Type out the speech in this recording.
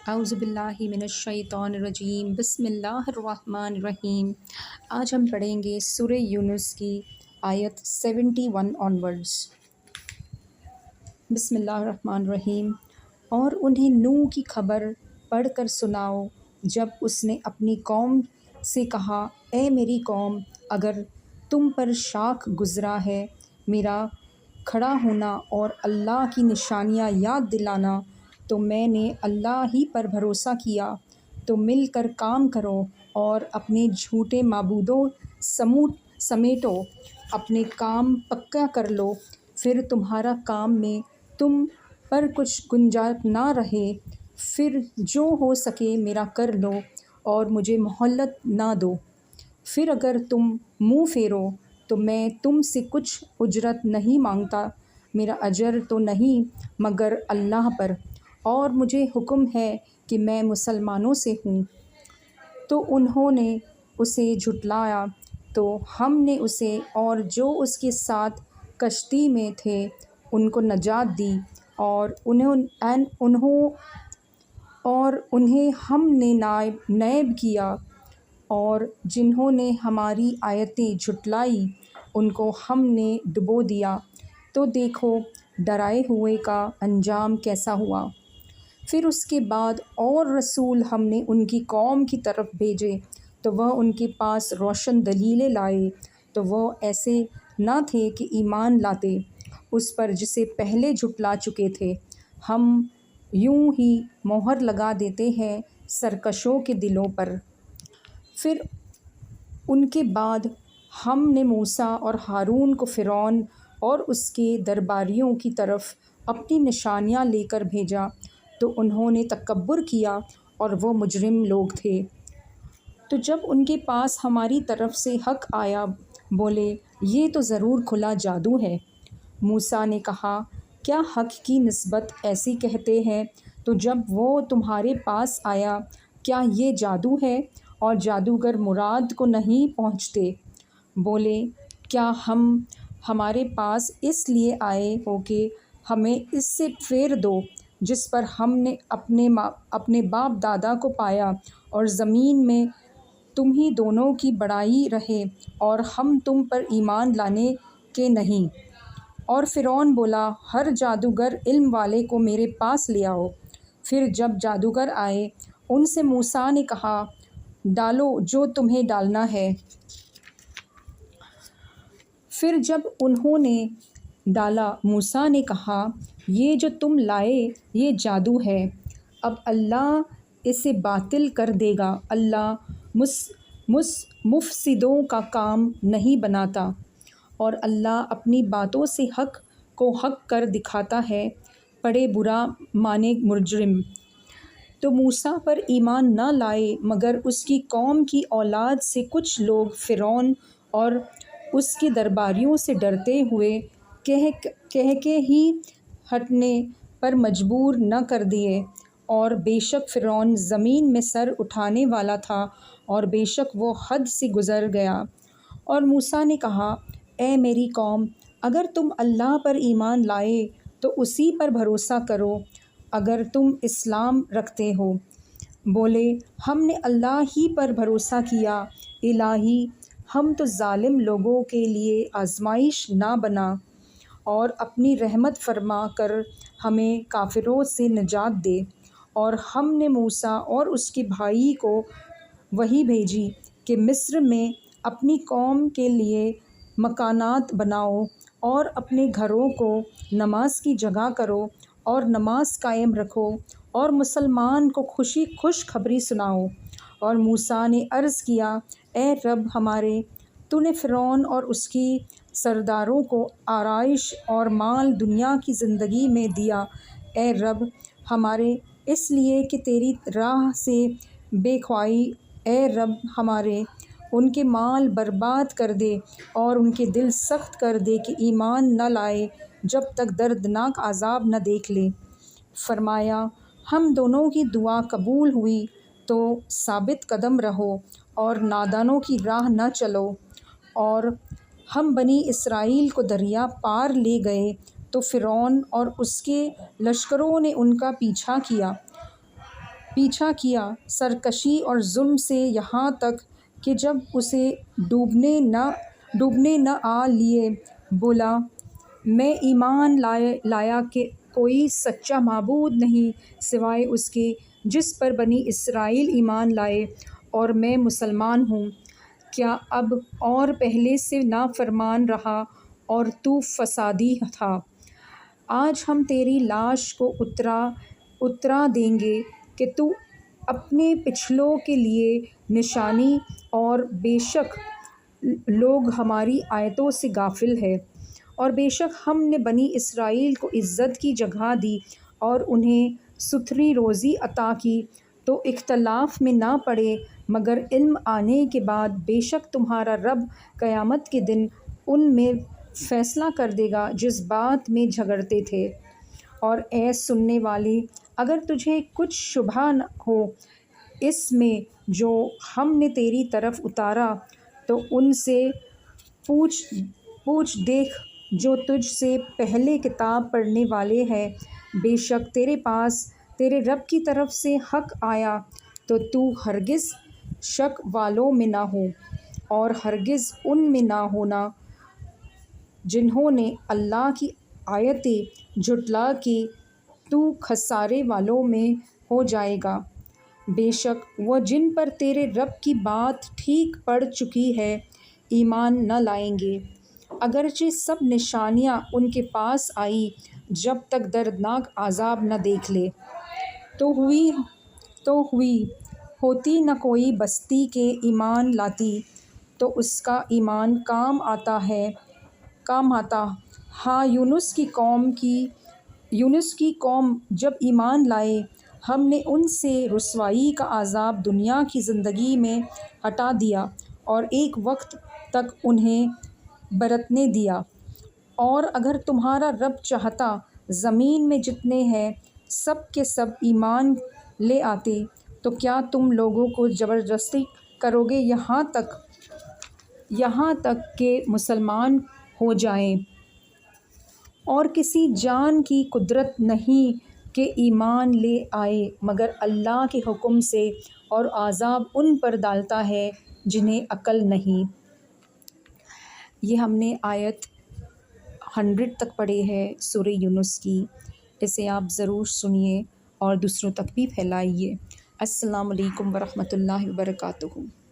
اعوذ باللہ من الشیطان الرجیم، بسم اللہ الرحمن الرحیم۔ آج ہم پڑھیں گے سورہ یونس کی آیت 71 آنورڈز۔ بسم اللہ الرحمن الرحیم۔ اور انہیں نوح کی خبر پڑھ کر سناؤ جب اس نے اپنی قوم سے کہا، اے میری قوم، اگر تم پر شاخ گزرا ہے میرا کھڑا ہونا اور اللہ کی نشانیاں یاد دلانا، تو میں نے اللہ ہی پر بھروسہ کیا، تو مل کر کام کرو اور اپنے جھوٹے معبودوں سمیٹو، اپنے کام پکا کر لو، پھر تمہارا کام میں تم پر کچھ گنجائش نہ رہے، پھر جو ہو سکے میرا کر لو اور مجھے مہلت نہ دو، پھر اگر تم منہ پھیرو تو میں تم سے کچھ اجرت نہیں مانگتا، میرا اجر تو نہیں مگر اللہ پر، اور مجھے حکم ہے کہ میں مسلمانوں سے ہوں۔ تو انہوں نے اسے جھٹلایا، تو ہم نے اسے اور جو اس کے ساتھ کشتی میں تھے ان کو نجات دی، اور انہیں ہم نے نائب کیا، اور جنہوں نے ہماری آیتیں جھٹلائی ان کو ہم نے ڈبو دیا، تو دیکھو ڈرائے ہوئے کا انجام کیسا ہوا۔ پھر اس کے بعد اور رسول ہم نے ان کی قوم کی طرف بھیجے، تو وہ ان کے پاس روشن دلیلیں لائے، تو وہ ایسے نہ تھے کہ ایمان لاتے اس پر جسے پہلے جھٹلا چکے تھے۔ ہم یوں ہی مہر لگا دیتے ہیں سرکشوں کے دلوں پر۔ پھر ان کے بعد ہم نے موسیٰ اور ہارون کو فرعون اور اس کے درباریوں کی طرف اپنی نشانیاں لے کر بھیجا، تو انہوں نے تکبر کیا اور وہ مجرم لوگ تھے۔ تو جب ان کے پاس ہماری طرف سے حق آیا، بولے یہ تو ضرور کھلا جادو ہے۔ موسیٰ نے کہا، کیا حق کی نسبت ایسی کہتے ہیں؟ تو جب وہ تمہارے پاس آیا، کیا یہ جادو ہے اور جادوگر مراد کو نہیں پہنچتے؟ بولے، کیا ہمارے پاس اس لیے آئے ہو کہ ہمیں اس سے پھیر دو جس پر ہم نے اپنے باپ دادا کو پایا، اور زمین میں تم ہی دونوں کی بڑائی رہے اور ہم تم پر ایمان لانے کے نہیں؟ اور فرعون بولا، ہر جادوگر علم والے کو میرے پاس لے آؤ۔ پھر جب جادوگر آئے ان سے موسیٰ نے کہا، ڈالو جو تمہیں ڈالنا ہے۔ پھر جب انہوں نے ڈالا، موسیٰ نے کہا، یہ جو تم لائے یہ جادو ہے، اب اللہ اسے باطل کر دے گا، اللہ مفسدوں کا کام نہیں بناتا، اور اللہ اپنی باتوں سے حق کو حق کر دکھاتا ہے، پڑے برا مانے مجرم۔ تو موسیٰ پر ایمان نہ لائے مگر اس کی قوم کی اولاد سے کچھ لوگ، فرعون اور اس کے درباریوں سے ڈرتے ہوئے کہہ کے ہی ہٹنے پر مجبور نہ کر دیے، اور بے شک فرعون زمین میں سر اٹھانے والا تھا، اور بے شک وہ حد سے گزر گیا۔ اور موسیٰ نے کہا، اے میری قوم، اگر تم اللہ پر ایمان لائے تو اسی پر بھروسہ کرو اگر تم اسلام رکھتے ہو۔ بولے، ہم نے اللہ ہی پر بھروسہ کیا، الہی ہم تو ظالم لوگوں کے لیے آزمائش نہ بنا، اور اپنی رحمت فرما کر ہمیں کافروں سے نجات دے۔ اور ہم نے موسیٰ اور اس کے بھائی کو وحی بھیجی کہ مصر میں اپنی قوم کے لیے مکانات بناؤ، اور اپنے گھروں کو نماز کی جگہ کرو، اور نماز قائم رکھو، اور مسلمان کو خوش خبری سناؤ۔ اور موسیٰ نے عرض کیا، اے رب ہمارے، تو نے فرعون اور اس کی سرداروں کو آرائش اور مال دنیا کی زندگی میں دیا، اے رب ہمارے، اس لیے کہ تیری راہ سے بے خواہی، اے رب ہمارے، ان کے مال برباد کر دے اور ان کے دل سخت کر دے کہ ایمان نہ لائے جب تک دردناک عذاب نہ دیکھ لے۔ فرمایا، ہم دونوں کی دعا قبول ہوئی، تو ثابت قدم رہو اور نادانوں کی راہ نہ چلو۔ اور ہم بنی اسرائیل کو دریا پار لے گئے، تو فرعون اور اس کے لشکروں نے ان کا پیچھا کیا، پیچھا کیا سرکشی اور ظلم سے یہاں تک کہ جب اسے ڈوبنے نہ آ لیے بولا میں ایمان لایا کہ کوئی سچا معبود نہیں سوائے اس کے جس پر بنی اسرائیل ایمان لائے اور میں مسلمان ہوں۔ کیا اب اور پہلے سے نافرمان رہا اور تو فسادی تھا؟ آج ہم تیری لاش کو اترا دیں گے کہ تو اپنے پچھلوں کے لیے نشانی اور بے شک لوگ ہماری آیتوں سے غافل ہے۔ اور بے شک ہم نے بنی اسرائیل کو عزت کی جگہ دی اور انہیں ستھری روزی عطا کی تو اختلاف میں نہ پڑے مگر علم آنے کے بعد بے شک تمہارا رب قیامت کے دن ان میں فیصلہ کر دے گا جس بات میں جھگڑتے تھے۔ اور اے سننے والے اگر تجھے کچھ شبہ ہو اس میں جو ہم نے تیری طرف اتارا تو ان سے پوچھ دیکھ جو تجھ سے پہلے کتاب پڑھنے والے ہیں، بے شک تیرے پاس تیرے رب کی طرف سے حق آیا تو ہرگز شک والوں میں نہ ہو اور ہرگز ان میں نہ ہونا جنہوں نے اللہ کی آیتیں جھٹلا کے تو خسارے والوں میں ہو جائے گا۔ بے شک وہ جن پر تیرے رب کی بات ٹھیک پڑ چکی ہے ایمان نہ لائیں گے اگرچہ سب نشانیاں ان کے پاس آئی جب تک دردناک عذاب نہ دیکھ لے۔ تو ہوتی نہ کوئی بستی کے ایمان لاتی تو اس کا ایمان کام آتا ہاں یونس کی قوم جب ایمان لائے ہم نے ان سے رسوائی کا عذاب دنیا کی زندگی میں ہٹا دیا اور ایک وقت تک انہیں برتنے دیا۔ اور اگر تمہارا رب چاہتا زمین میں جتنے ہیں سب کے سب ایمان لے آتے تو کیا تم لوگوں کو زبردستی کرو گے یہاں تک کہ مسلمان ہو جائیں؟ اور کسی جان کی قدرت نہیں کہ ایمان لے آئے مگر اللہ کے حکم سے اور عذاب ان پر ڈالتا ہے جنہیں عقل نہیں۔ یہ ہم نے آیت 100 تک پڑھی ہے سورہ یونس کی۔ اسے آپ ضرور سنیے اور دوسروں تک بھی پھیلائیے۔ السلام علیکم ورحمۃ اللہ وبرکاتہ۔